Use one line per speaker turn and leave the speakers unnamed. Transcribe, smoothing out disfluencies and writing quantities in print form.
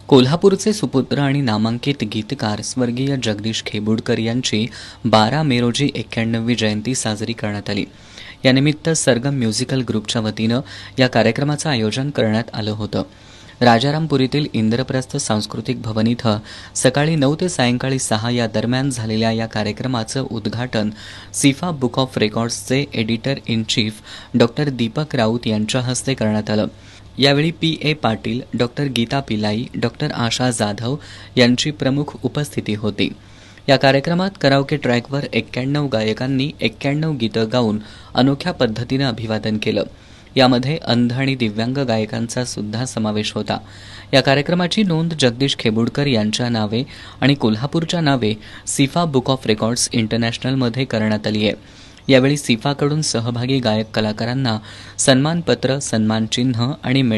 कोल्हापूरचे सुपुत्र आणि नामांकित गीतकार स्वर्गीय जगदीश खेबुडकर यांची 12 मे रोजी 91वी जयंती साजरी करण्यात आली. यानिमित्त सरगम म्युझिकल ग्रुपच्या वतीनं या कार्यक्रमाचं आयोजन करण्यात आलं होतं. राजारामपुरीतील इंद्रप्रस्थ सांस्कृतिक भवन इथं सकाळी 9 ते सायंकाळी 6 या दरम्यान झालेल्या या कार्यक्रमाचं उद्घाटन सिफा बुक ऑफ रेकॉर्ड्सचे एडिटर इन चीफ डॉ. दीपक राऊत यांच्या हस्ते करण्यात आलं. यावेळी P.A. पाटील, डॉ. गीता पिलाई, डॉ. आशा जाधव यांची प्रमुख उपस्थिती होती. या कार्यक्रमात कराओके ट्रॅकवर 91 गायकांनी 91 गीतं गाऊन अनोख्या पद्धतीनं अभिवादन केलं. यामध्ये अंध आणि दिव्यांग गायकांचा सुद्धा समावेश होता. या कार्यक्रमाची नोंद जगदीश खेबुडकर यांच्या नावे आणि कोल्हापूरच्या नावे सिफा बुक ऑफ रेकॉर्ड्स इंटरनॅशनलमध्ये करण्यात आली आहे. यावेळी सिफाकडून सहभागी गायक कलाकारांना सन्मानपत्र, सन्मानचिन्ह आणि